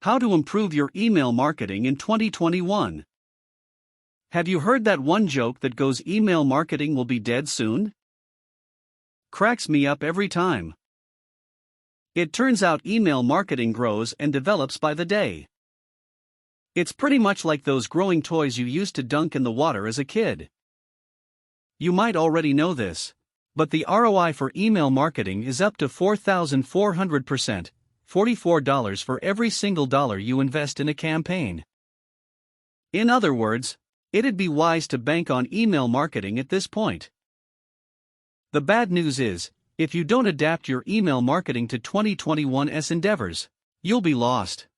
How to improve your email marketing in 2021. Have you heard that one joke that goes email marketing will be dead soon? Cracks me up every time. It turns out email marketing grows and develops by the day. It's pretty much like those growing toys you used to dunk in the water as a kid. You might already know this, but the ROI for email marketing is up to 4,400%. $44 for every single dollar you invest in a campaign. In other words, it'd be wise to bank on email marketing at this point. The bad news is, if you don't adapt your email marketing to 2021's endeavors, you'll be lost.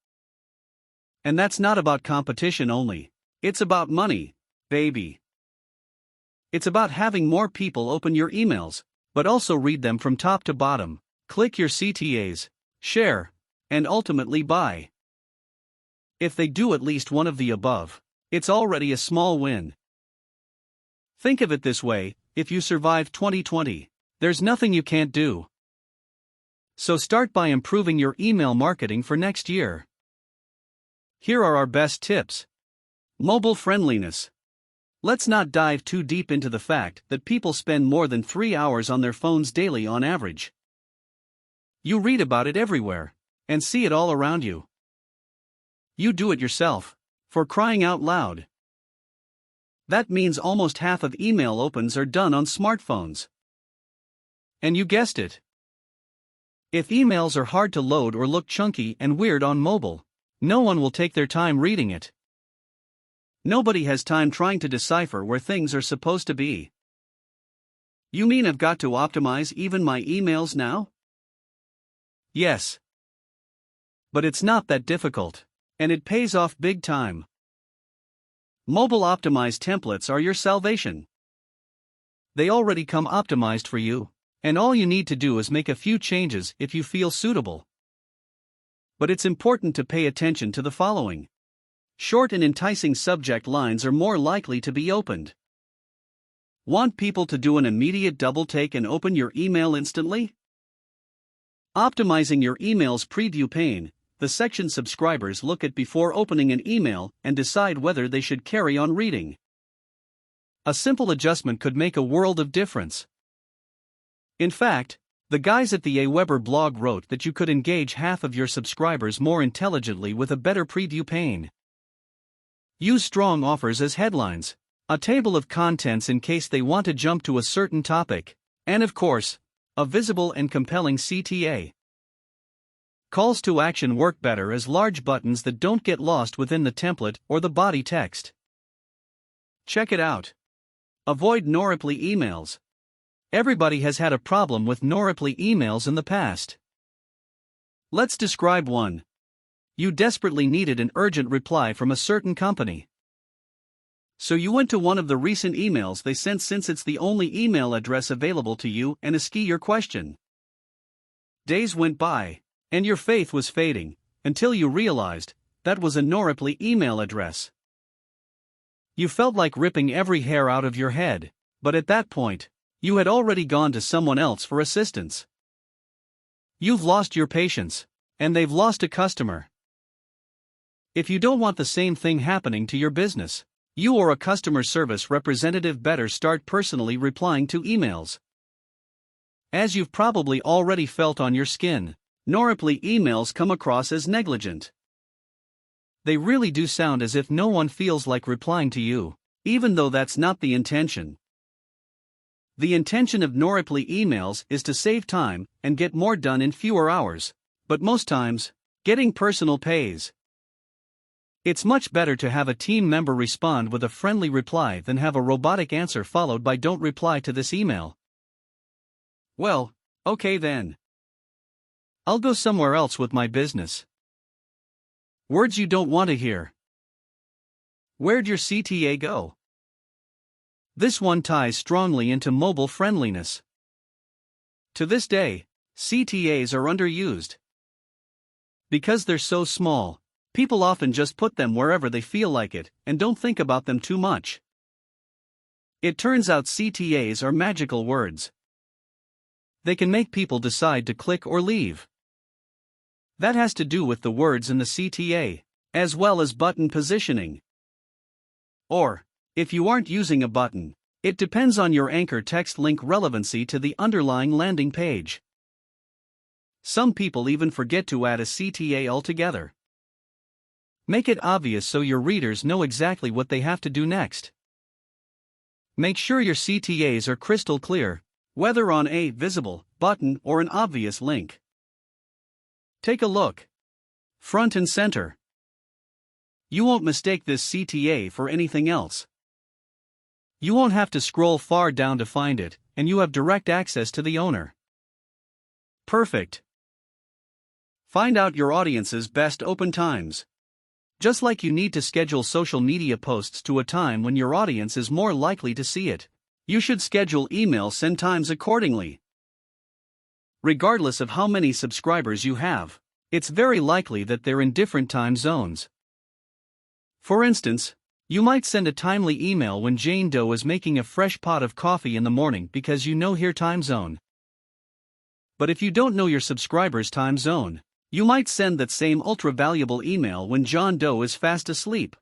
And that's not about competition only, it's about money, baby. It's about having more people open your emails, but also read them from top to bottom, click your CTAs, share, and ultimately buy. If they do at least one of the above, it's already a small win. Think of it this way: if you survive 2020, there's nothing you can't do. So start by improving your email marketing for next year. Here are our best tips. Mobile friendliness. Let's not dive too deep into the fact that people spend more than 3 hours on their phones daily on average. You read about it everywhere, and see it all around you. You do it yourself, for crying out loud. That means almost half of email opens are done on smartphones. And you guessed it. If emails are hard to load or look chunky and weird on mobile, no one will take their time reading it. Nobody has time trying to decipher where things are supposed to be. You mean I've got to optimize even my emails now? Yes. But it's not that difficult, and it pays off big time. Mobile optimized templates are your salvation. They already come optimized for you, and all you need to do is make a few changes if you feel suitable. But it's important to pay attention to the following. Short and enticing subject lines are more likely to be opened. Want people to do an immediate double take and open your email instantly? Optimizing your email's preview pane, the section subscribers look at before opening an email and decide whether they should carry on reading. A simple adjustment could make a world of difference. In fact, the guys at the Aweber blog wrote that you could engage half of your subscribers more intelligently with a better preview pane. Use strong offers as headlines, a table of contents in case they want to jump to a certain topic, and of course, a visible and compelling CTA. Calls to action work better as large buttons that don't get lost within the template or the body text. Check it out. Avoid no-reply emails. Everybody has had a problem with no-reply emails in the past. Let's describe one. You desperately needed an urgent reply from a certain company. So you went to one of the recent emails they sent since it's the only email address available to you and asked your question. Days went by, and your faith was fading, until you realized that was a no-reply email address. You felt like ripping every hair out of your head, but at that point, you had already gone to someone else for assistance. You've lost your patience, and they've lost a customer. If you don't want the same thing happening to your business, you or a customer service representative better start personally replying to emails. As you've probably already felt on your skin, no-reply emails come across as negligent. They really do sound as if no one feels like replying to you, even though that's not the intention. The intention of no-reply emails is to save time and get more done in fewer hours, but most times, getting personal pays. It's much better to have a team member respond with a friendly reply than have a robotic answer followed by "don't reply to this email." Well, okay then. I'll go somewhere else with my business. Words you don't want to hear. Where'd your CTA go? This one ties strongly into mobile friendliness. To this day, CTAs are underused. Because they're so small, people often just put them wherever they feel like it and don't think about them too much. It turns out CTAs are magical words. They can make people decide to click or leave. That has to do with the words in the CTA, as well as button positioning. Or, if you aren't using a button, it depends on your anchor text link relevancy to the underlying landing page. Some people even forget to add a CTA altogether. Make it obvious so your readers know exactly what they have to do next. Make sure your CTAs are crystal clear, whether on a visible button or an obvious link. Take a look. Front and center. You won't mistake this CTA for anything else. You won't have to scroll far down to find it, and you have direct access to the owner. Perfect. Find out your audience's best open times. Just like you need to schedule social media posts to a time when your audience is more likely to see it, you should schedule email send times accordingly. Regardless of how many subscribers you have, it's very likely that they're in different time zones. For instance, you might send a timely email when Jane Doe is making a fresh pot of coffee in the morning because you know her time zone. But if you don't know your subscriber's time zone, you might send that same ultra-valuable email when John Doe is fast asleep.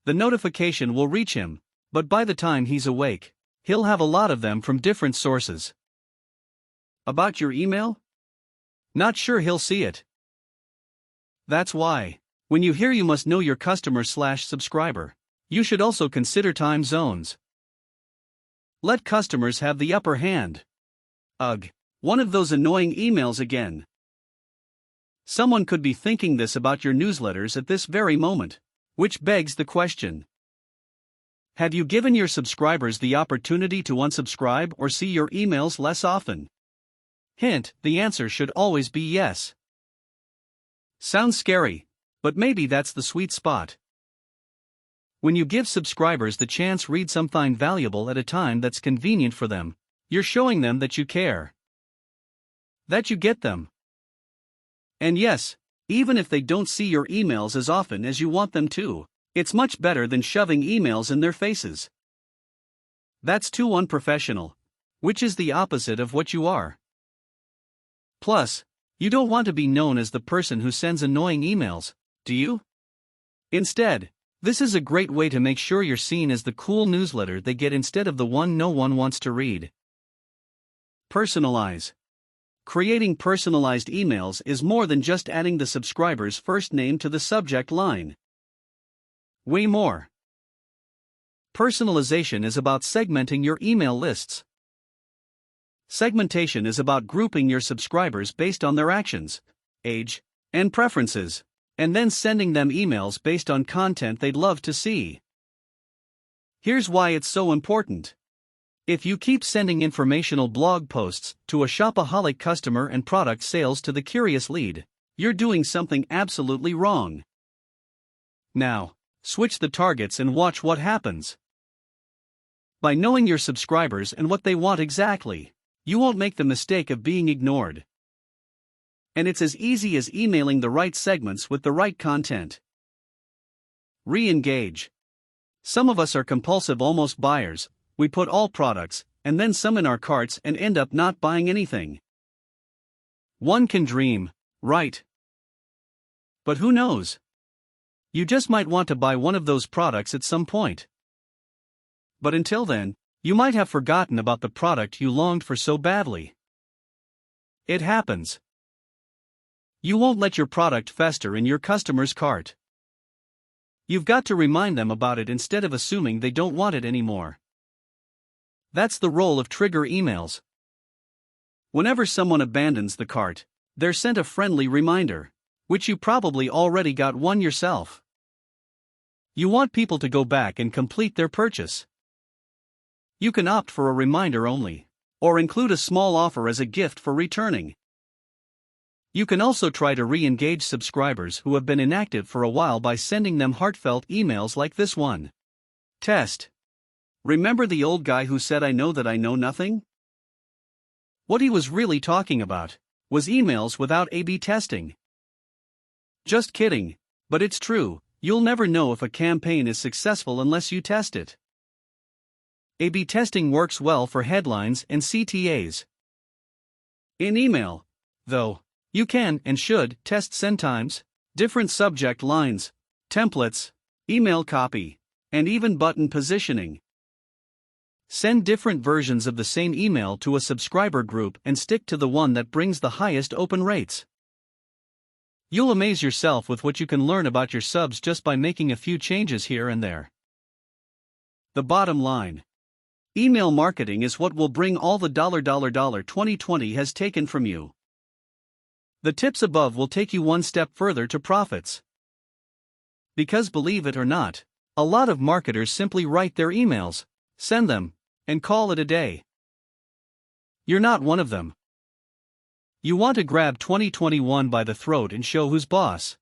The notification will reach him, but by the time he's awake, he'll have a lot of them from different sources. About your email? Not sure he'll see it. That's why, when you hear you must know your customer/subscriber, you should also consider time zones. Let customers have the upper hand. Ugh, one of those annoying emails again. Someone could be thinking this about your newsletters at this very moment, which begs the question. Have you given your subscribers the opportunity to unsubscribe or see your emails less often? Hint, the answer should always be yes. Sounds scary, but maybe that's the sweet spot. When you give subscribers the chance to read something valuable at a time that's convenient for them, you're showing them that you care. That you get them. And yes, even if they don't see your emails as often as you want them to, it's much better than shoving emails in their faces. That's too unprofessional, which is the opposite of what you are. Plus, you don't want to be known as the person who sends annoying emails, do you? Instead, this is a great way to make sure you're seen as the cool newsletter they get instead of the one no one wants to read. Personalize. Creating personalized emails is more than just adding the subscriber's first name to the subject line. Way more. Personalization is about segmenting your email lists. Segmentation is about grouping your subscribers based on their actions, age, and preferences, and then sending them emails based on content they'd love to see. Here's why it's so important. If you keep sending informational blog posts to a shopaholic customer and product sales to the curious lead, you're doing something absolutely wrong. Now, switch the targets and watch what happens. By knowing your subscribers and what they want exactly, you won't make the mistake of being ignored. And it's as easy as emailing the right segments with the right content. Re-engage. Some of us are compulsive almost buyers. We put all products, and then some in our carts and end up not buying anything. One can dream, right? But who knows? You just might want to buy one of those products at some point. But until then, you might have forgotten about the product you longed for so badly. It happens. You won't let your product fester in your customer's cart. You've got to remind them about it instead of assuming they don't want it anymore. That's the role of trigger emails. Whenever someone abandons the cart, they're sent a friendly reminder, which you probably already got one yourself. You want people to go back and complete their purchase. You can opt for a reminder only, or include a small offer as a gift for returning. You can also try to re-engage subscribers who have been inactive for a while by sending them heartfelt emails like this one. Test. Remember the old guy who said I know that I know nothing? What he was really talking about was emails without A/B testing. Just kidding, but it's true, you'll never know if a campaign is successful unless you test it. A/B testing works well for headlines and CTAs. In email, though, You can and should test send times, different subject lines, templates, email copy, and even button positioning. Send different versions of the same email to a subscriber group and stick to the one that brings the highest open rates. You'll amaze yourself with what you can learn about your subs just by making a few changes here and there. The bottom line: email marketing is what will bring all the $2020 has taken from you. The tips above will take you one step further to profits. Because believe it or not, a lot of marketers simply write their emails, send them, and call it a day. You're not one of them. You want to grab 2021 by the throat and show who's boss.